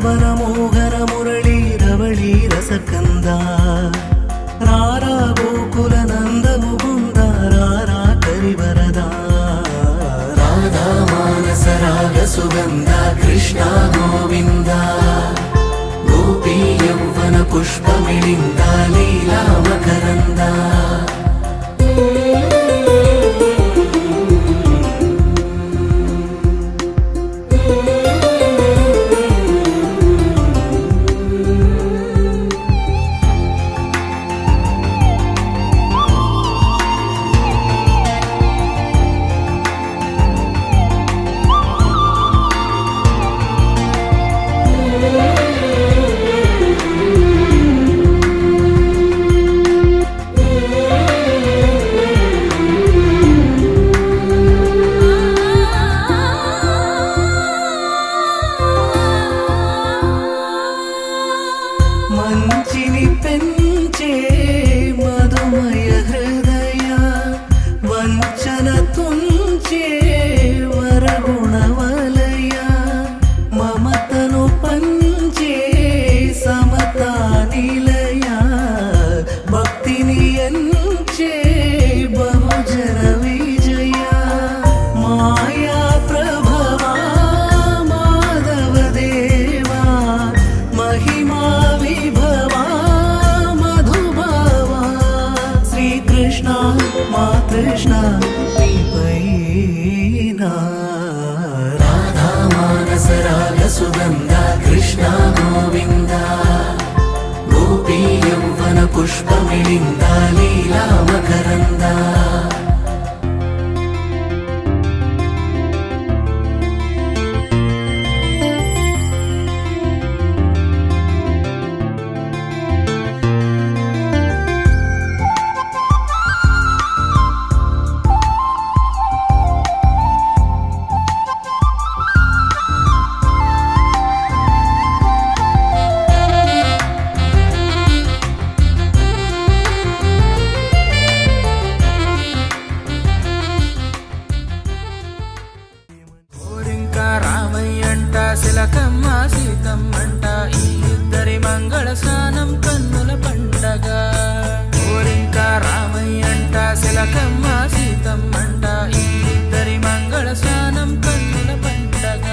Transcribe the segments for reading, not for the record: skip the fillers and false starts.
పవన మోహన మురళీ రవళీ రసకంద రారా గోకుల నంద ముకుంద రారా కరివరద రాధా మానస రాగ సుగంధ కృష్ణ గోవింద గోపీ యౌవన పుష్పమిళింద లీలా మకరంద మంచిని పెంచే మధుమయ హృదయ వంచన తుంచే వరగుణవలయ మమతను పంచే సమతా నిలయ భక్తిని ఎంచే బహుజన విజయ మాయా ప్రభవా మాధవ దేవా మహిమా విభవా మధుభావా శ్రీకృష్ణ మా కృష్ణ నీపైనా రాధా మానస రాగ సుగంధ కృష్ణ గోవింద గోపీ యౌవన పుష్పమిళింద లీలా మకరంద రామయ్యంట శిలకమ్మ సీతమ్మంట ఈ ఇద్దరి మంగళ స్నానం కన్నుల పండగ ఓరింక రామయ్యంట శిలకమ్మ సీతమ్మంట ఈ ఇద్దరి మంగళ స్నానం కన్నుల పండగ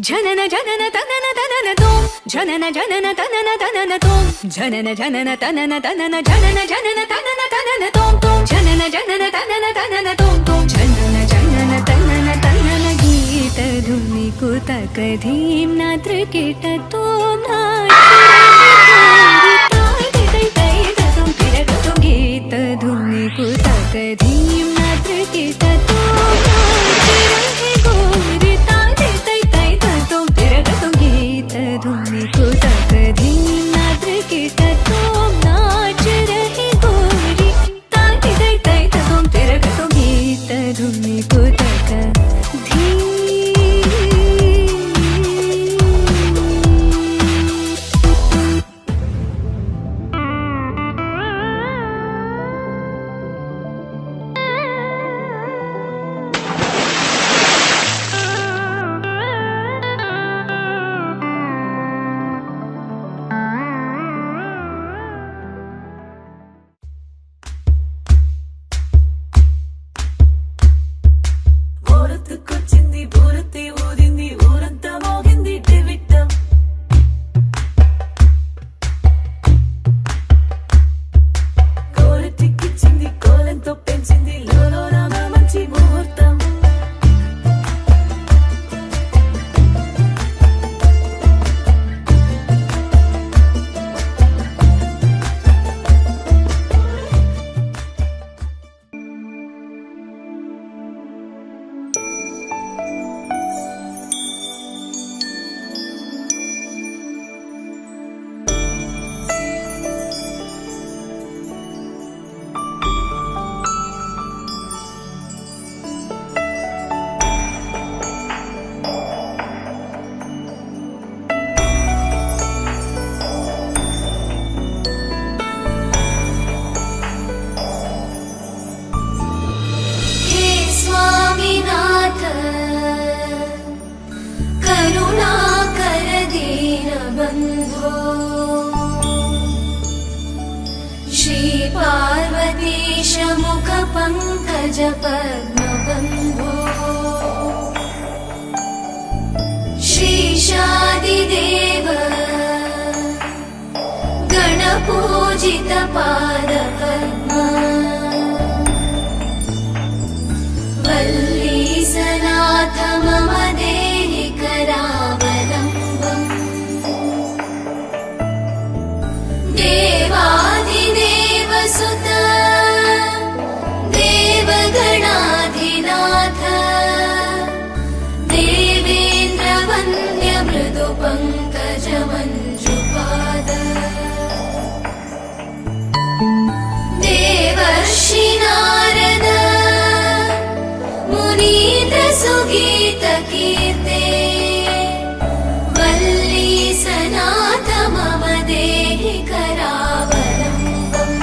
జనన జనన తనన తనన తోం జనన జనన తనన తనన తోం జనన జనన తనన తనన జనన జనన తనన తనన తోం తోం జనన జనన తనన తనన తోం తోం జనన జనన తనన తనన గీత ధుని కుతక ధీం నాత్ర కిట తోం గీత ధుని కుతక ధీం నాత్ర కిట తోం धुनी को तक धीम नाद्र के तत्वों नाच रही गोरी ताकि दई दई तुम तेरे को गीत धुनी को तक धीम पङ्कज पद्मबन्धो श्रीशादिदेव गणपूजित पादपद्मा वल्लीसनाथ मम देहि करावलम्बम् देवाधिदेव सुत देवगणाधिनाथ देवेन्द्रवन्द्य मृदु पङ्कज मञ्जुपाद देवर्षि नारद मुनीन्द्र सुगीत कीर्ते वल्लीसनाथ मम देहि करावलम्बम्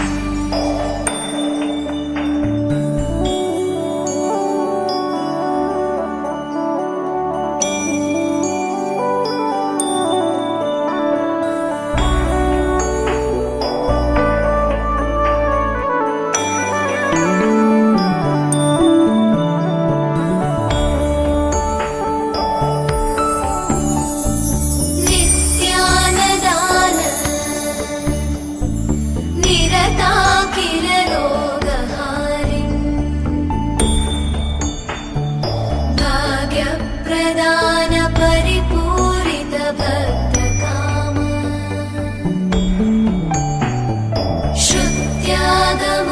नित्यानदान निरताखिल रोगहारिन् भाग्यप्रदान परिपूरित भक्तकाम श्रुत्यागम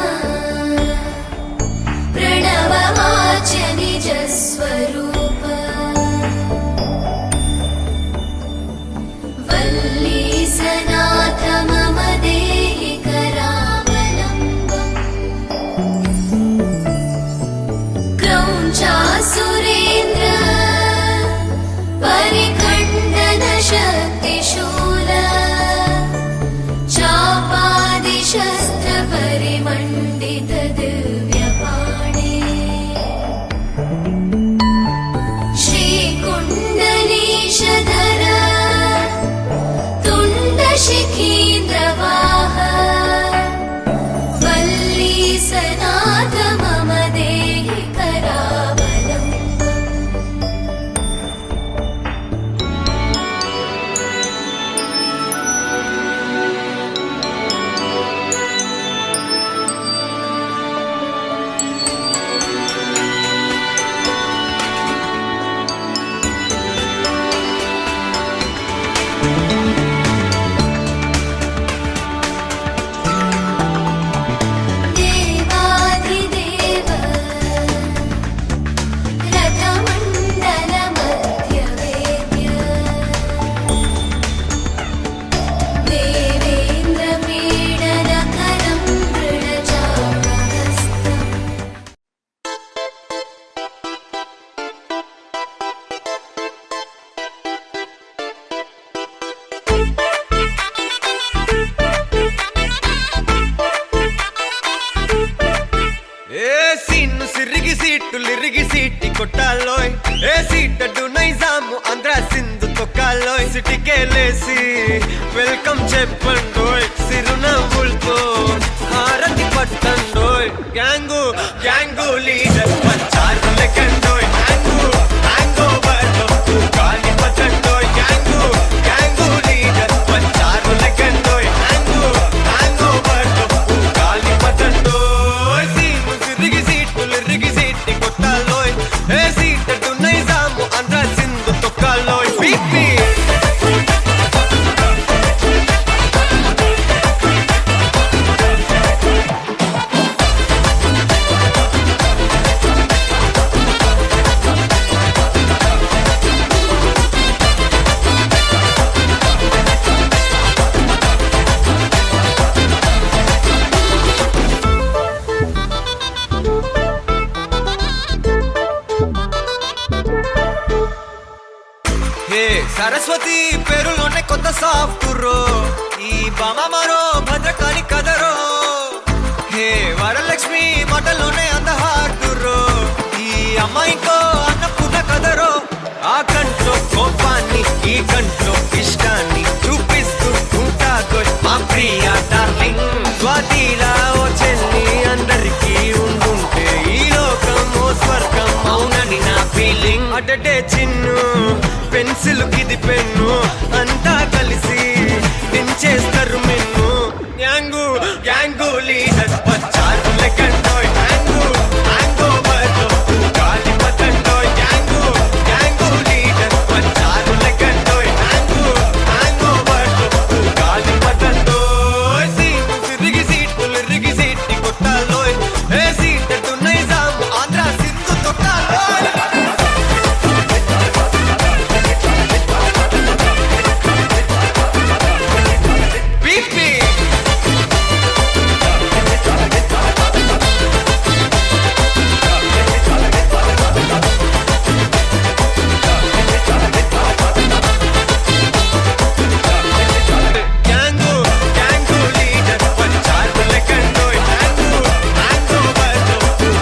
प्रणववाच निजस्वरूप वल्लीसनाथ मम देहि करावलम्बम् क्रौञ्चासुरेन्द्र परिखण्डन शक्तिशूल चापादिशस्त्र परिमण्डित दिव्यपाणे श्रीकुण्डलीशधर तुण्डशिखीन्द्रवाह वल्लीसनाथ मम देहि करावलम्बम् देवाधिदेव रथमण्डलमध्यवेद्य देवेन्द्रमीडनकरं मृडचापहस्तम् ఏ సీన్ను సిరిగి సీటు లిరిగి సీటి కొట్టాలోయ్ ఏ సీటడు నైజాము ఆంధ్ర సింధు తొక్కాలోయ్ సిటికేలేసి వెల్కమ్ చెప్పండోయ్ సిరునవ్వులతో హారతి పట్టండోయ్ గ్యాంగు గ్యాంగు లీడర్ పంచారు లెక్కండోయ్ హ్యాంగు హ్యాంగ్ ఓవర్ గాలి పట్టండోయ్ గ్యాంగు గ్యాంగు లీడర్ పంచారు లెక్కండోయ్ హ్యాంగు హ్యాంగ్ ఓవర్ గాలి పట్టండోయ్ సీను సిరిగి సీటు లిరిగి సీటి కొట్టాలోయ్ ఏ సీటడు నైజాము ఆంధ్ర సింధు తొక్కాలోయ్ పీపీ హే సరస్వతి పేరులోనే కొత్త సాఫ్ట్ రో ఈ బామ మరో భద్రకాళి కదరో హే వరలక్ష్మి మాటలోనే అంత హార్ట్ రో ఈ అమ్మాయికో అన్నపూర్ణ కదరో ఆ కంట్లో కోపాన్ని ఈ కంట్లో ఇష్టాన్ని చూపిస్తూ ఉంటాగో మా ప్రియ డార్లింగ్ స్వాతిలా ఓ చెల్లి అందరికీ ఉండుంటే ఫీలింగ్ అటటే చిన్ను పెన్సిల్ కిది పెన్ను అంతా కలిసి దించేస్తారు మిన్ను గ్యాంగు గ్యాంగు లీడర్ వచ్చారు లెక్కంటోయ్ హ్యాంగు హ్యాంగ్ ఓవర్ గాలి పతంటోయ్ గ్యాంగు గ్యాంగు లీడర్ వచ్చారు లెక్కంటోయ్ హ్యాంగు హ్యాంగ్ ఓవర్ గాలి పతంటోయ్ సీటు సిరిగి సీటి కొట్టాలోయ్ ఏ సీట్ టు నైజాం ఆంధ్ర సింధు తొక్కాలోయ్ పీపీ గ్యాంగు గ్యాంగు లీడర్ వచ్చారు లెక్కంటోయ్ హ్యాంగు హ్యాంగ్ ఓవర్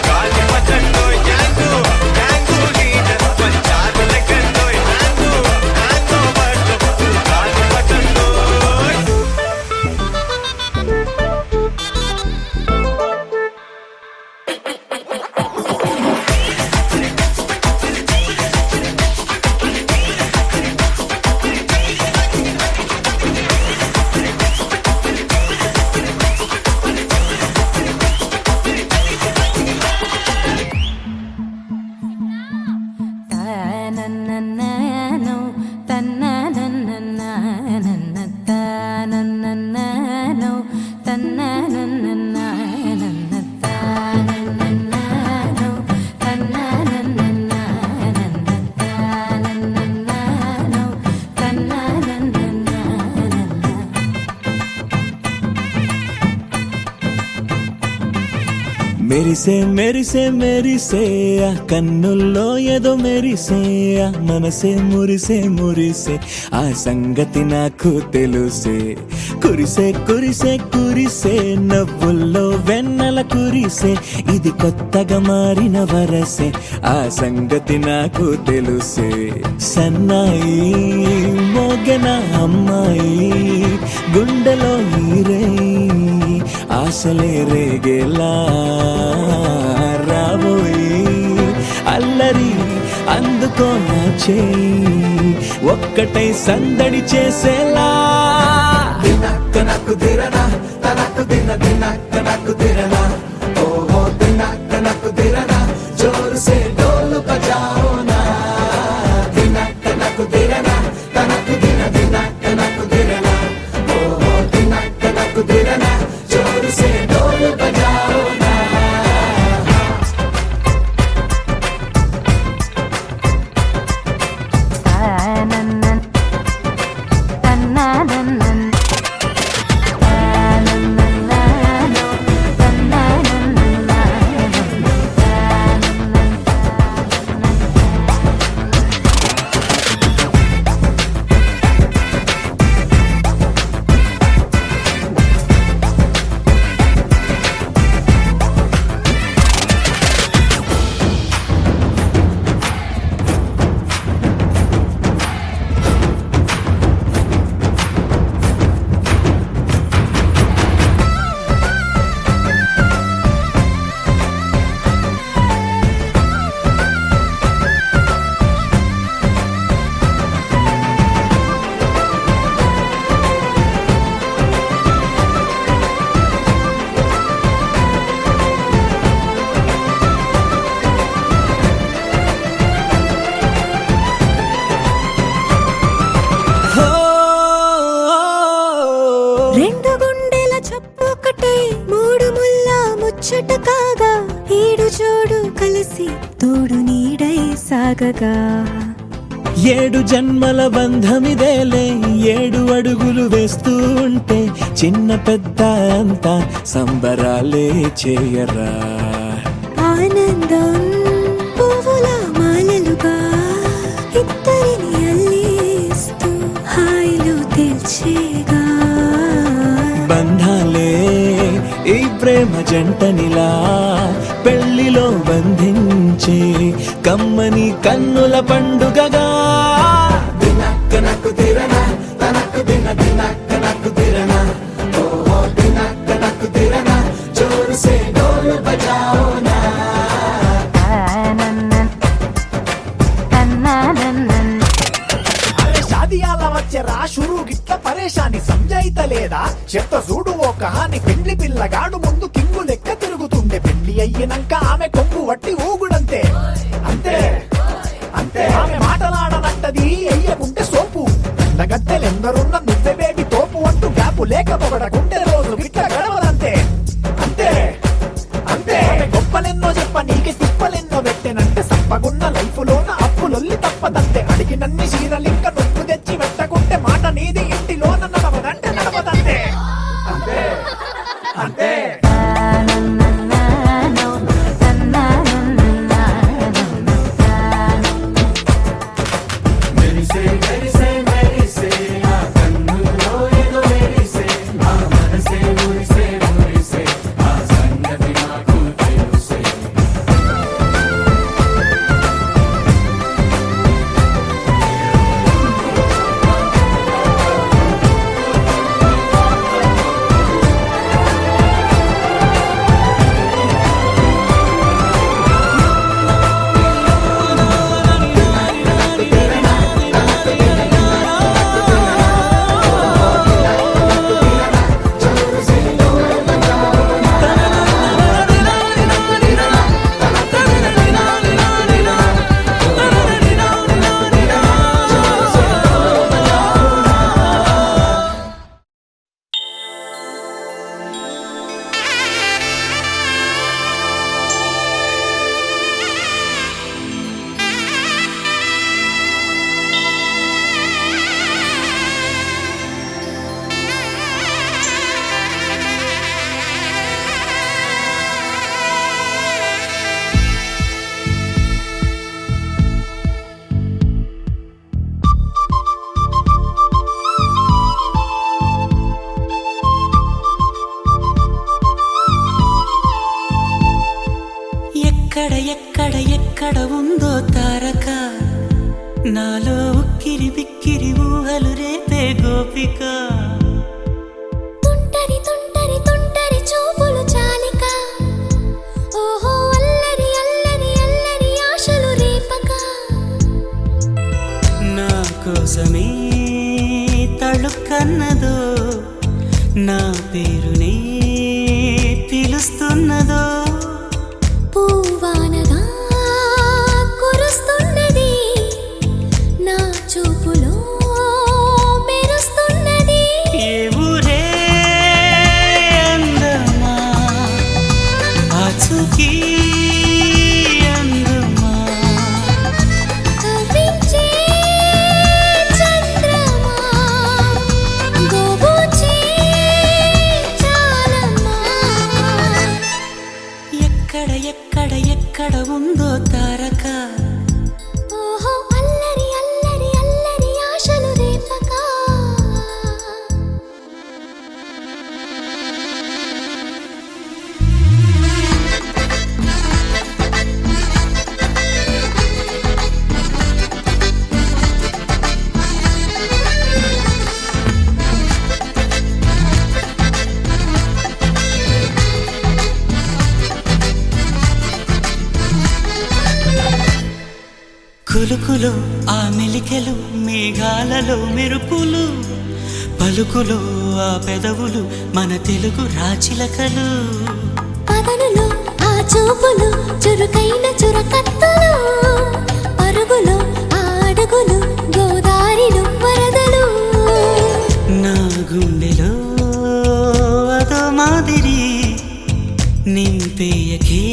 గాలి పతంటోయ్ గ్యాంగు గ్యాంగు లీడర్ వచ్చారు లెక్కంటోయ్ హ్యాంగు హ్యాంగ్ ఓవర్ గాలి పతంటోయ్ తనననననో, తనననననన, తనననననో, తనననననన, తనననననో, తనననననన, తనననననో, తనననననన. మెరిసే మెరిసే మెరిసే ఆ కన్నుల్లో ఏదో మెరిసే ఆ మనసే మురిసే మురిసే ఆ సంగతి నాకు తెలుసే కురిసే కురిసే కురిసే నవ్వుల్లో వెన్నెల కురిసే ఇది కొత్తగా మారిన వరసే ఆ సంగతి నాకు తెలుసే సన్నాయి మోగన అమ్మాయి గుండెలో నీరే ఆశలే రేగేలా రాబోయి అల్లరి అందుకో నా చేయి ఒక్కటై సందడి చేసేలా దినక్క నాకు దిరనా తనకు దిన దినక్క నాకు దిరనా ఓహో దినక్క నాకు దిరనా జోరు సే డోలు బజాओ నా దినక్క నాకు దిరనా తనకు దిన దినక్క నాకు దిరనా ఓహో దినక్క నాకు దిరనా జోరు సే డోలు బజాओ నా రెండు గుండెల చప్పుకటే మూడు ముల్ల ముచ్చట కాగా ఈడు జోడు కలిసి తోడు నీడై సాగగా ఏడు జన్మల బంధమిదేలే ఏడు అడుగులు వేస్తూ ఉంటే చిన్న పెద్ద అంతా సంబరాలే చేయరా ఆనందం పువ్వుల మాలలుగా ఇద్దరిని అల్లేస్తూ హాయిలో తేల్చేగా బంధాలే ఈ ప్రేమ జంటనిలా పెళ్లిలో బంధించే కమ్మని కన్నుల పండుగగా దినక్క నాకు దిరనా తనకు దిన దినక్క నాకు దిరనా ఓహో దినక్క నాకు దిరనా జోరు సే డోలు బజాओ నా షురు గిట్ల పరేషాని సంజాయితలేదా చెత్త చూడు ఓ కహాని పెండ్లి పిల్లగాడు ముందు కింగు లెక్క తిరుగుతుండే పెళ్లి అయ్యినాక ఆమె కొంగు వట్టి ఊగుడంతే అంతే అంతే ఆమె మాటలాడనంటది ఎయ్యకుంటే సోపు గద్దెలెందరున్న నువ్వే బేబీ తోపు అంటూ గ్యాపు లేక పొగడకుంటే రోజు గిట్ల గడవదంతే అంతే అంతే ఆమె గొప్పలెన్నో చెప్ప నీకే తిప్పలెన్నో పెట్టెనంటే సప్పగున్న లైఫ్ లోన అప్పులొల్లి తప్పదంతే అడిగినన్ని చీరలింక నొప్పు తెచ్చి పెట్టకుంటే మాట నీది ఇంటిలోన నడవదంటే నడవదంతే అంతే అంతే ఎక్కడ ఉందో తారక నాలో ఉక్కిరి బిక్కిరి ఊహలు రేపే గోపిక తుంటరి తుంటరి తుంటరి చూపులు చాలిక ఓహో అల్లరి అల్లరి అల్లరి ఆశలు రేపక నా కోసమే తళుక్కన్నదో నా పేరునే పిలుస్తున్నదో పూవానగా కురుస్తున్నది నా చూపులో మెరుస్తున్నది ఏ ఊరే అందమా ఆచూకీ అందమా కవ్వించే చంద్రమా గోబూచే చాలమ్మా ఎక్కడ ఉందో తారక ఓహో అల్లరి అల్లరి అల్లరి ఆశలు రేపక కులుకులో ఆ మెలికెలు మేఘాలలో మెరుపులు పలుకులో ఆ పెదవులు మన తెలుగు రాచిలకలు పదనులో ఆ చూపులు చురుకైన చురకత్తులు పరుగులో ఆ అడుగులు గోదారిలో వరదలు నా గుండెలో అదో మాదిరి నింపేయకే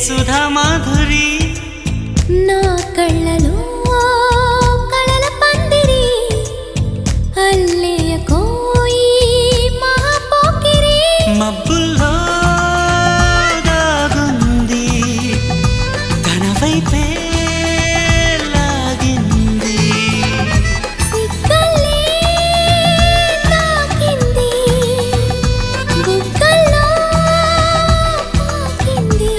సుధా మాధురి నా కళ్ళలో కళల పందిరి అల్లేయ కోయి మహాపోకిరి మబ్బుల్లో దాగుంది తన వైపే లాగింది సిగ్గల్లే తాకింది బుగ్గల్లో తాకింది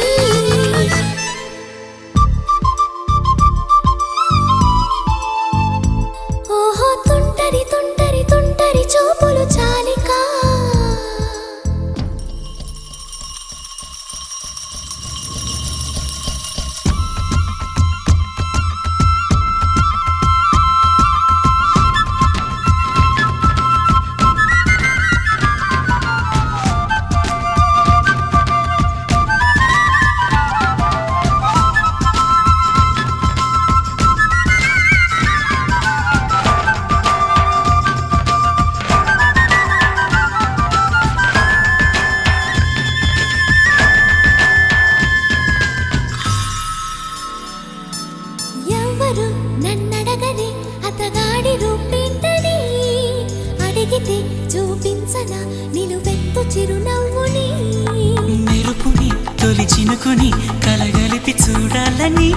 ఎవరు నన్నడగని అతగాడి రూపేంటని అడిగితే చూపించన నిలువెత్తు చిరునవ్వుని మెరుపుని తొలి చినుకుని కలగలిపి చూడాలని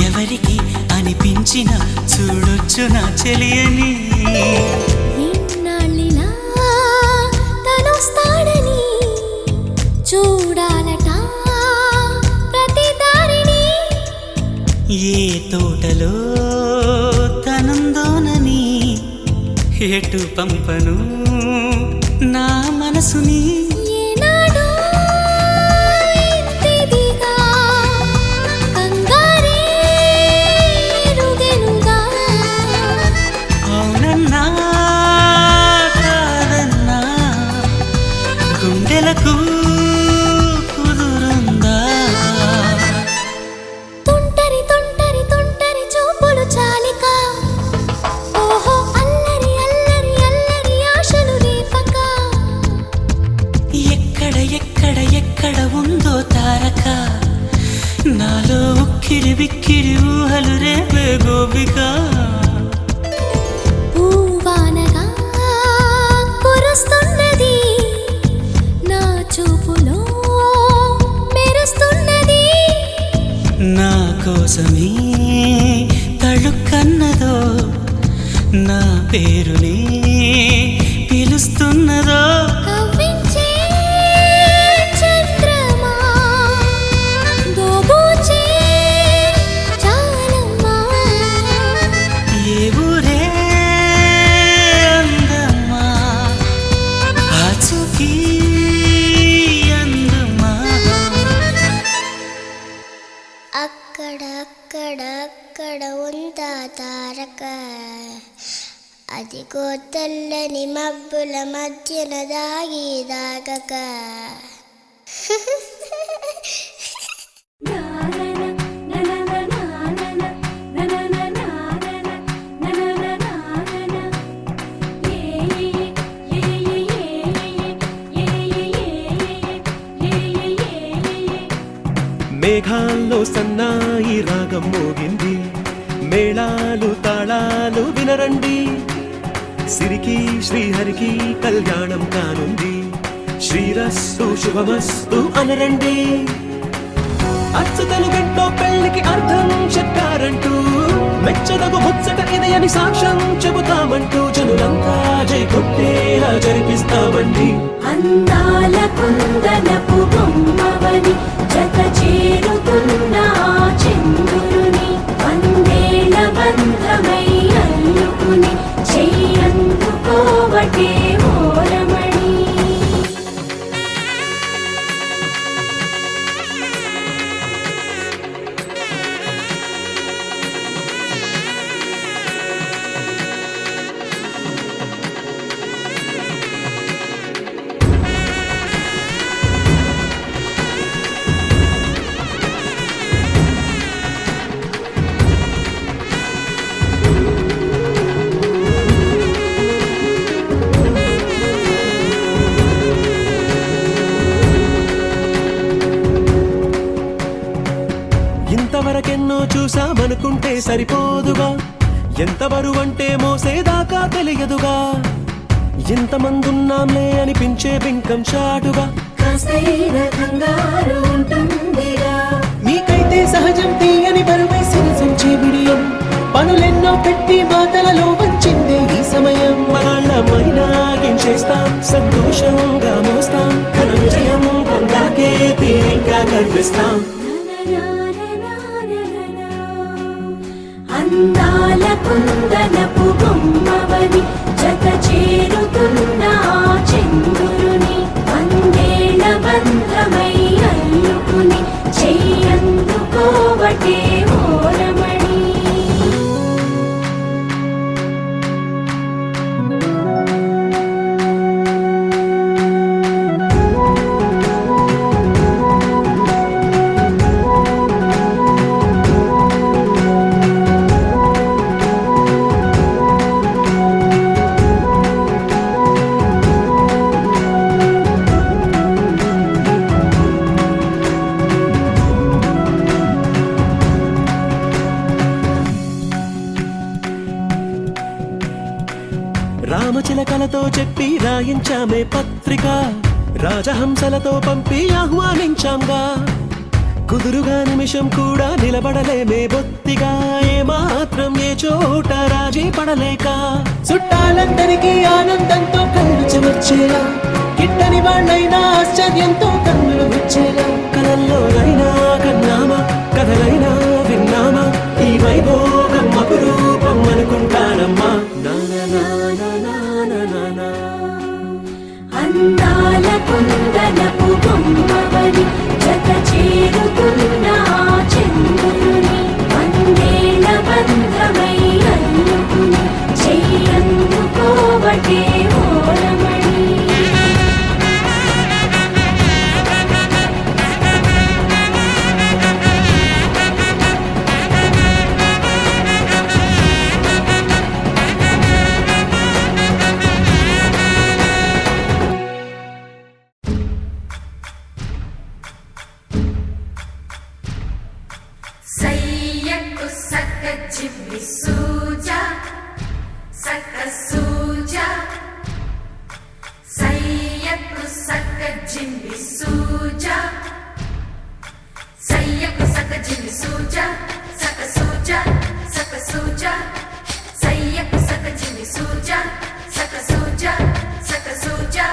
ఎవరికి అనిపించిన చూడొచ్చు నా చెలియని ఇన్నాళ్ళిలా తనొస్తాడని చూడాలట ప్రతి దారిని ఏ తోటలో తనందోనని ఎటు పంపను నా మనసుని ఏనాడో ఇంతిదిగా కంగారే ఎరుగెనుగా అవునన్నా కాదన్నా గుండెలకు కుదురుందా తుంటరి తుంటరి తుంటరి చూపులు చాలిక ఓహో అల్లరి అల్లరి అల్లరి ఆశలు రేపక ఎక్కడ ఎక్కడ ఎక్కడ ఉందో తారక నాలో ఉక్కిరి బిక్కిరి ఊహలు రేపే గోపిక పూవానగా కురుస్తున్నది నా చూపులో మెరుస్తున్నది నా కోసమే తళుక్కన్నదో నా పేరుని పిలుస్తున్నదో కవ్వించే చంద్రమా దోబూచే చాలమ్మా ఏ ఊరే అందమ్మా ఆచూకీ అందమ్మా అక్కడ అక్కడ అక్కడ ఉందా తారక అదిగో తెల్లని మబ్బుల మధ్యన దాగి దాగక మేఘాల్లో సన్నాయి రాగం మోగింది మేళాలు తాళాలు వినరండి సిరికి శ్రీహరికి కళ్యాణం కానుంది శ్రీరస్తు శుభమస్తు అనరండి అచ్చతలు గంటో పెళ్లికి అర్థం చెప్పారంటూ మెచ్చదగు ముచ్చట ఇది అని సాక్ష్యం చెబుతామంటూ జనులంతా జై కొట్టేలా జరిపిస్తామండి అందాల కుందనపు బొమ్మవని జత చేరుతున్న చంద్రుని వందేళ్ల బంధమై అల్లుకుని చెయ్యందుకోవటే ఓరమణి ఇంతవరకెన్నో చూసామనుకుంటే సరిపోదుగా ఎంత బరువంటే మోసేదాకా తెలియదుగా ఇంతమందున్నాంలే అనిపించే బింకం చాటుగా మీకైతే సహజం తీయని బరువేసిన సంచే బిడియం పనులెన్నో పెట్టి మాటలలో వంచిందే ఈ సమయం మనమైనాగించేస్తాం సంతోషంగా మోస్తాం ఘన విజయం పొందాకే తీరిగ్గా కనిపిస్తాం అందాల కుందనపు బొమ్మవని జత చేరుతున్న చంద్రుని వందేళ్ల బంధమై అల్లుకుని చెయ్యందుకోవటే ఓరమణి పలకలతో చెప్పి రాయించామే పత్రిక, రాజహంసలతో పంపి ఆహ్వానించాంగా. కుదురుగా నిమిషం కూడా నిలబడలేమే బొత్తిగా, ఏమాత్రం ఏ చోట రాజీ పడలేక. చుట్టాలందరికీ ఆనందంతో కళ్ళు చెమర్చేలా, గిట్టని వాళ్ళైనా ఆశ్చర్యంతో కన్నులు వచ్చేలా. కలల్లోనైనా కన్నామా, కథలైనా విన్నామా, ఈ వైభోగం అపురూపం అనుకుంటానమ్మా. అందాల కుందనపు బొమ్మవని జత చేరుతున్న చంద్రుని, వందేళ్ల బంధమై అల్లుకుని చెయ్యందుకోవటే ఓరమణి. సయ్యకు సక్క జిమ్మి సూజా సక్క సూజా, సయ్యకు సక్క జిమ్మి సూజా, సయ్యకు సక్క జిమ్మి సూజా, సక్క సూజా సక్క సూజా, సయ్యకు సక్క జిమ్మి సూజా, సక్క సూజా సక్క సూజా.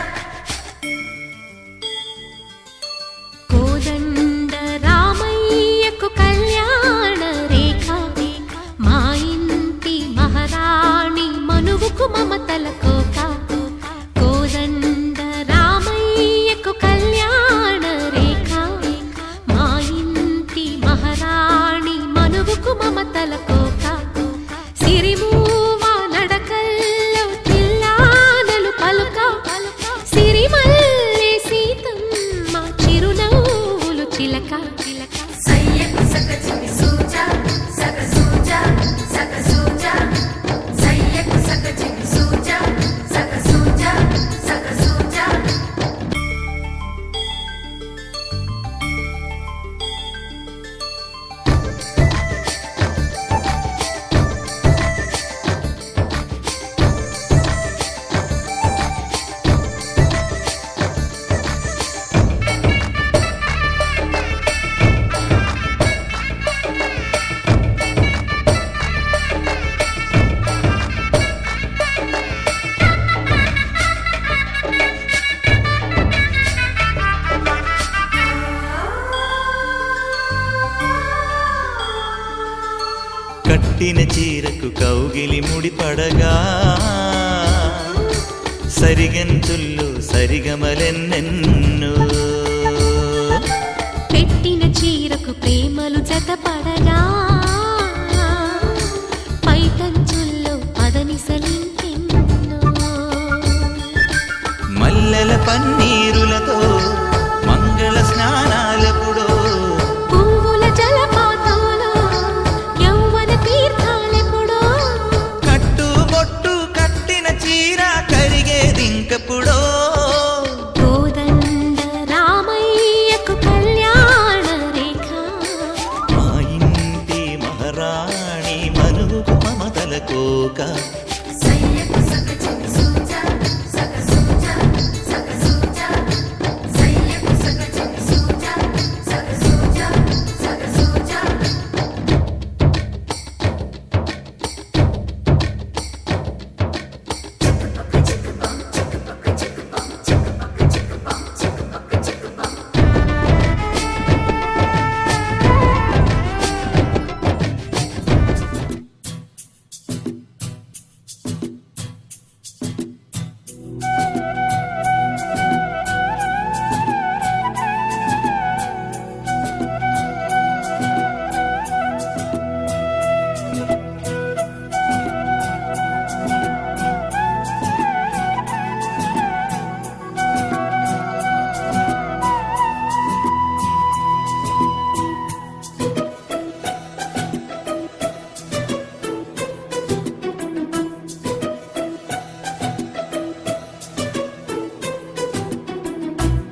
కోదండ రామయ్యకు కళ్యాణ రేఖ, మా ఇంటి మహారాణి మనువుకు మమతల కోక. కోదండ రామయ్యకు కళ్యాణ రేఖ, మా ఇంటి మహారాణి మనువుకు మమతల కోక. సిరిమూవ నడకల్లో చిల్లానలు పలుక, సిరిమల్లె సీతమ్మ చిరునవ్వులు చిలక. సయ్యకు సక్క జిమ్మి సూజా, సక్క సూజా సక్క సూజా, సయ్యకు సక్క జిమ్మి సూజా, సక్క సూజా సక్క సూజా. కట్టిన చీరకు కౌగిలి ముడిపడగా, సరిగంతుల్లో సరిగమలెన్నెన్నో. పెట్టిన చీరకు ప్రేమలు జతపడగా, పైటంచుల్లో పదనిసలింకెన్నో. మల్లెల పన్నీరులతో మంగళ స్నానాలెప్పుడో, పువ్వుల జలపాతంలో యౌవన తీర్థాలెప్పుడో. కట్టుబొట్టు కట్టిన చీర కరిగేదింకెప్పుడో. కోదండ రామయ్యకు కళ్యాణ రేఖ, మా ఇంటి మహారాణి మనువుకు మమతల కోక. సయ్యకు సక్క జిమ్మి సూజా, సక్క సూజా సక్క సూజా, సయ్యకు సక్క జిమ్మి సూజా, సక్క సూజా సక్క సూజా.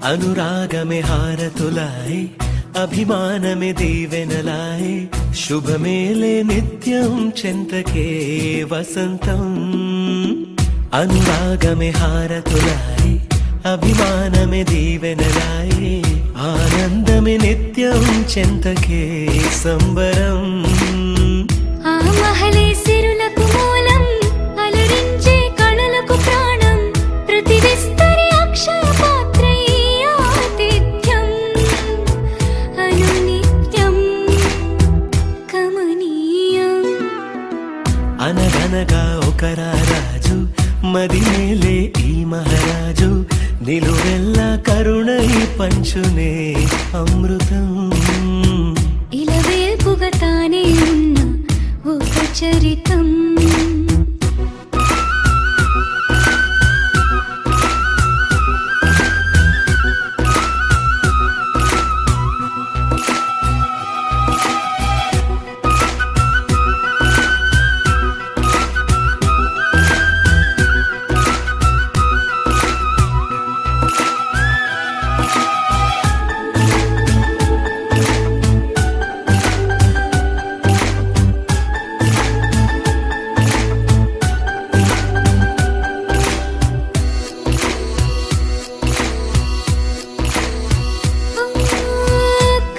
అనురాగమే హారతులాయ్, అభిమానమే దీవెనలాయ్, శుభమేలే నిత్యం చెంతకే వసంతం. అనురాగమే హారతులాయి అభిమానమే దీవెనలాయి ఆనందమే నిత్యం చెంతకే సంబరం ఆ మహలే సిరులకు మూలం అలరించే కళలకు ప్రాణం ప్రతి విస్తరి అక్షయ పాత్రై ఆతిథ్యం అనునిత్యం కమనీయం అనగనగా ఒక రాజు మదిమేలే ఈ మహారాజు నిలువెల్లా కరుణై పంచునే అమృతం ఇలవేల్పుగా తానే ఉన్న ఒక చరితం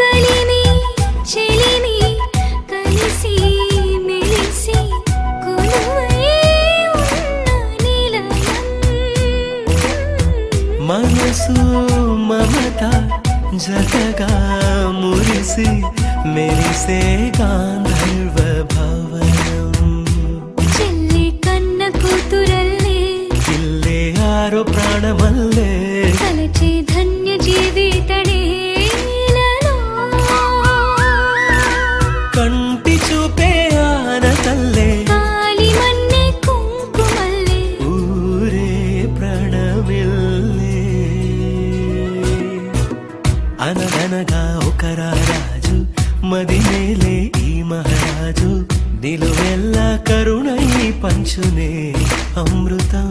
కలిమి చెలిమి కలిసి మెలిసి కొలువై ఉన్న నిలయం మనసు మమత జతగా మురిసి మెరిసే గాంధర్వ భవనం చెల్లి కన్న కూతురల్లే ఇల్లే ఆరో ప్రాణమల్లే తలచే ధన్య జీవితడేలలో కంటి చూపే ఆనతల్లే కాలి మన్నే కుంకుమల్లే ఊరే ప్రాణమిల్లే అనగనగా ఒక రాజు మదిమేలే ఈ మహారాజు నిలువెల్లా కరుణై పంచునే అమృతం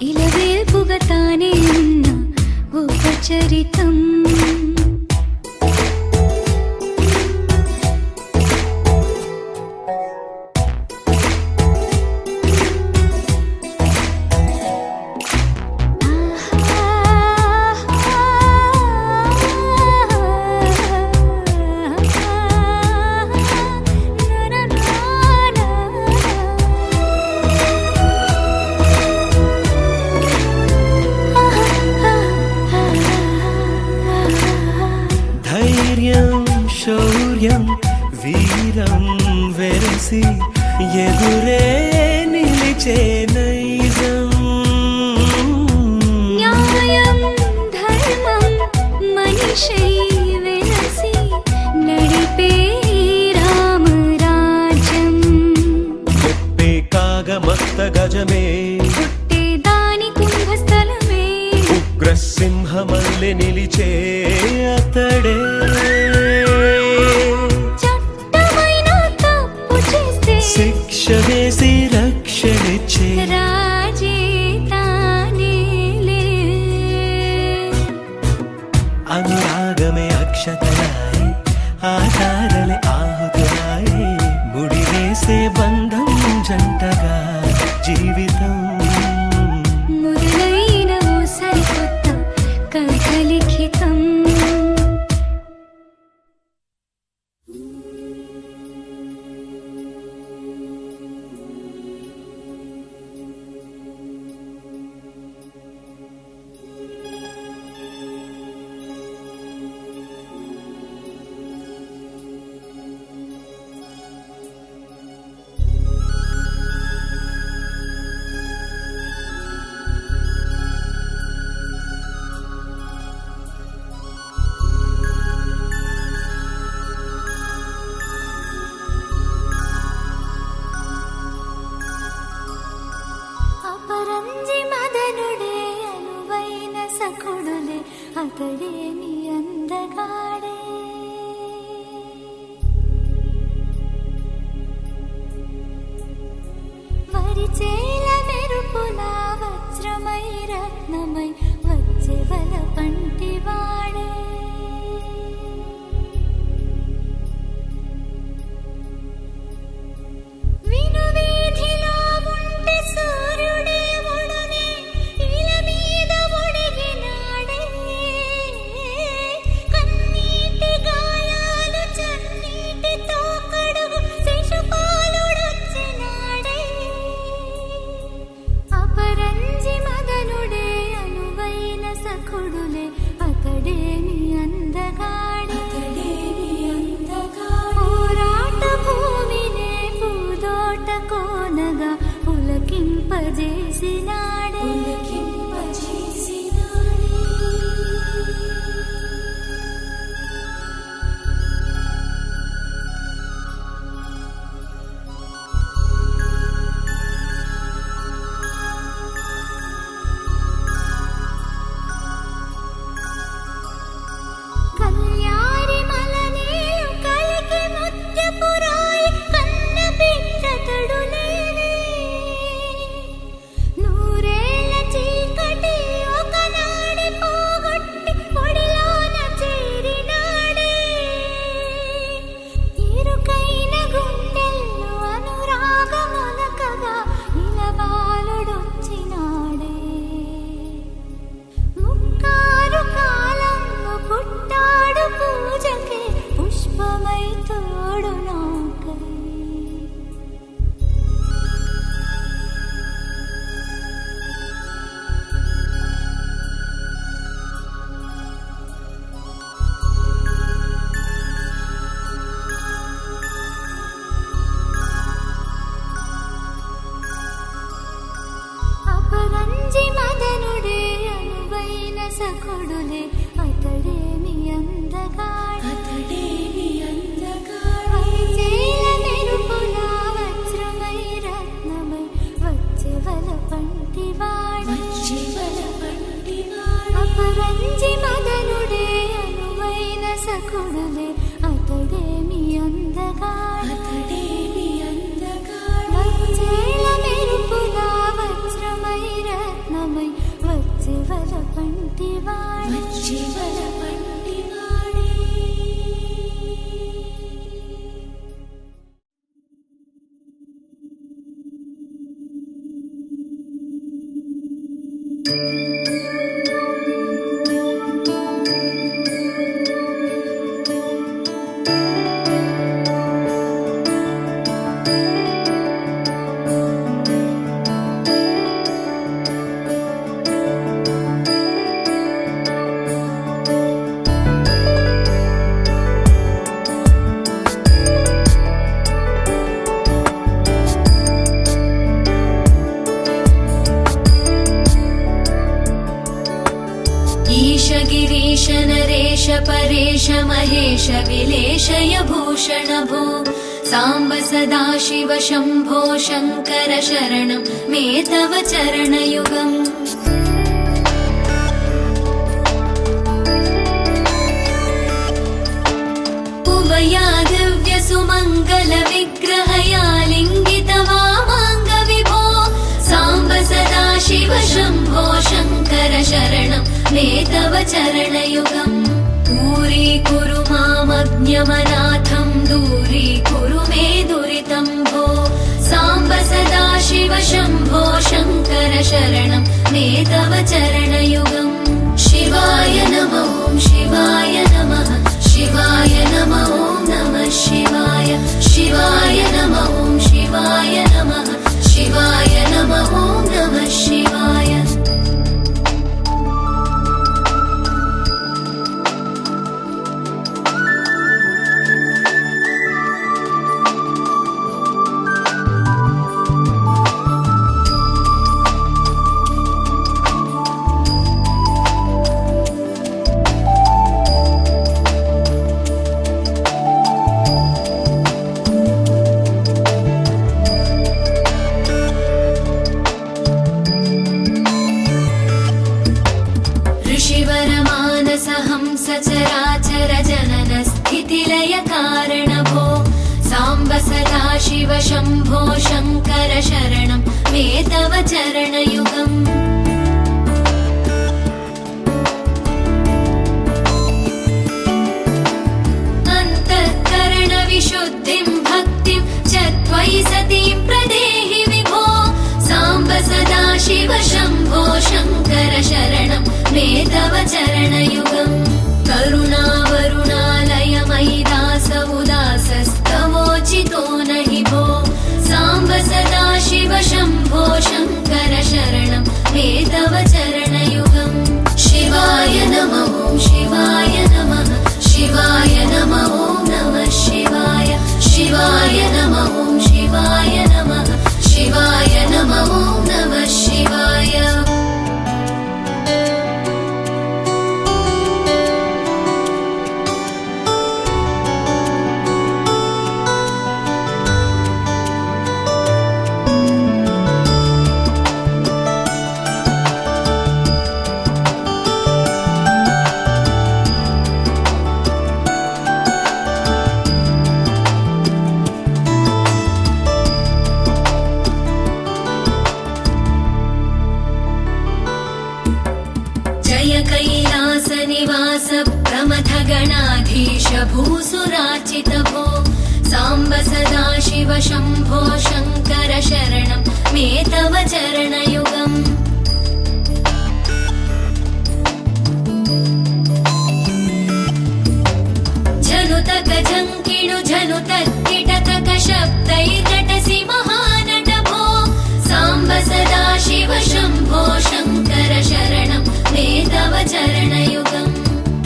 ఇలవేల్పుగా తానే ఉన్న ఒక చరితం ధైర్యం శౌర్యం వీరం వెరసి ఎదురే నిలిచే నైజం న్యాయం ధర్మం మనిషై వెలసి నడిపే రామరాజ్యం చెప్పే కాగమత్త గజమే పుట్టే దాని కుంభస్థలమే ఉగ్రసింహమల్లె నిలిచే అతడే చట్టమైన తప్పు చేస్తే శిక్ష వేసి రక్షణిచ్చే రాజే తానేలే అనురాగమే అక్షతలాయి ఆధారలే ఆహుతులాయి ముడివేసే బంధం జంటగా జీవితం మొదలైన ఓ సరికొత్త కథ లిఖితం సఖుడులే అతడేమి అందగాడు చేల మెరుపుల వజ్రమై రత్నమై వచ్చెవల పంటివాడు అపరంజి మదనుడే అనువైన సఖుడులే అతడేమి అందగాడు చేల మెరుపుల వజ్రమై రత్నమై వచ్చెవల పంటివాడు गिरीश नरेश परेश महेश विलेशय भूषण भो साम्ब सदाशिव शम्भो शङ्कर शरणं मे तव चरणयुगम् उमया दिव्य सुमङ्गल विग्रहया लिङ्गित वामाङ्ग विभो साम्ब सदाशिव शम्भो शङ्कर शरणं मे तव चरणयुगम् दूरीकुरु मामज्ञमनाथं दूरीकुरु मे दुरितं भो साम्ब सदाशिव शम्भो शङ्कर शरणं मे तव चरणयुगम् शिवाय नमः शिवाय नमः शिवाय नमः नमः शिवाय शिवाय नमः शिवाय नमः शिवाय नमः नमः शिवाय सचराचर जनन स्थितिलय कारण भो साम्ब सदाशिव शम्भो शङ्कर शरणं मे तव चरणयुगम् अन्तःकरण विशुद्धिं भक्तिं च त्वयि सतीं प्रदेहि विभो साम्ब सदाशिव शम्भो शङ्कर शरणं मे तव चरणयुगम् करुणावरुणालय मयि दास उदासस्तवोचितो नहि भो साम्ब सदाशिव शम्भो शङ्कर शरणं मे तव चरणयुगम् शिवाय नमः शिवाय नमः शिवाय नमः नमः शिवाय शिवाय नमः शिवाय नमः शिवाय नमः नमः शिवाय कैलासनिवास प्रमथ गणाधीश भूसुरार्चित भो साम्ब सदाशिव शम्भो शङ्कर शरणं मे तव चरणयुगम् झनुतक झङ्किणु झनुतक्किटतक शब्दैर्नटसि महानट भो साम्ब सदाशिव शम्भो शङ्कर शरणं मे तव चरणयुगम्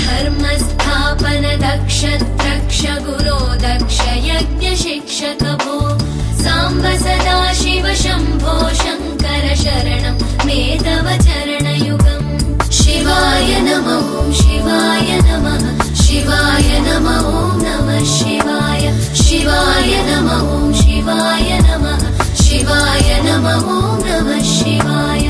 धर्मस्थापन दक्ष द्रक्ष गुरो दक्ष यज्ञ शिक्षक भो साम्ब सदाशिव शम्भो शङ्कर शरणं मे तव चरणयुगम् शिवाय शिवाय नमः ॐ शिवाय नमः शिवाय नमः ॐ नमः शिवाय शिवाय नमः ॐ शिवाय नमः शिवाय नमः ॐ नमः शिवाय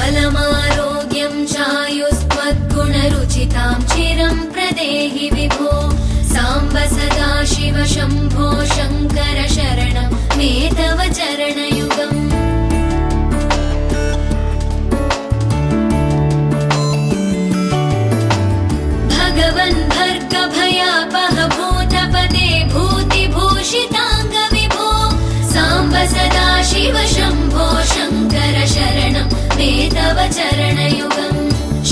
बलमारोग्यं चायुस्त्वद्गुणरुचितां चिरं प्रदेहि विभो साम्ब सदा शिव शम्भो शङ्कर शरणं मे तव चरणयुगम् भगवन् भर्गभयापह भूतपते भूतिभूषिताङ्ग विभो साम्ब सदा शिव शम्भो शङ्कर शरणं मे तव चरणयुगम्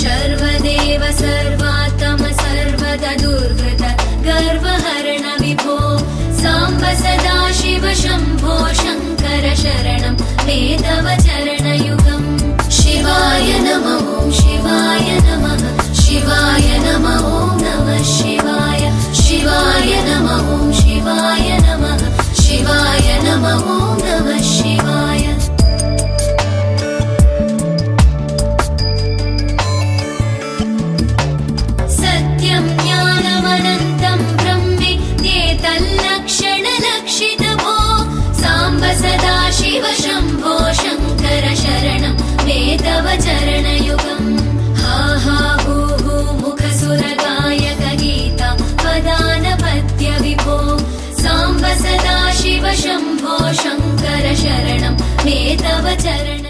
शर्वदेव सर्वात्म सर्वदा दुर्गत गर्वहरण विभो साम्ब सदा शिव शम्भो शङ्कर शरणं मे तव चरणयुगम् शिवाय नमः ॐ शिवाय नमः शिवाय नमः ॐ नमः शिवाय शिवाय नमः ॐ शिवाय नमः शिवाय नमः ॐ नमः शिवाय सत्यं ज्ञानमनन्तं ब्रह्मेत्येतल्लक्षणलक्षितभो साम्ब सदा शिव शम्भो शङ्कर शरणं मे तव चरणयुगम् हा हा हू हू मुखसुरगायक गीता पदानपत्य विभो साम्ब सदा शिव शम्भो शङ्कर शरणं मे तव चरण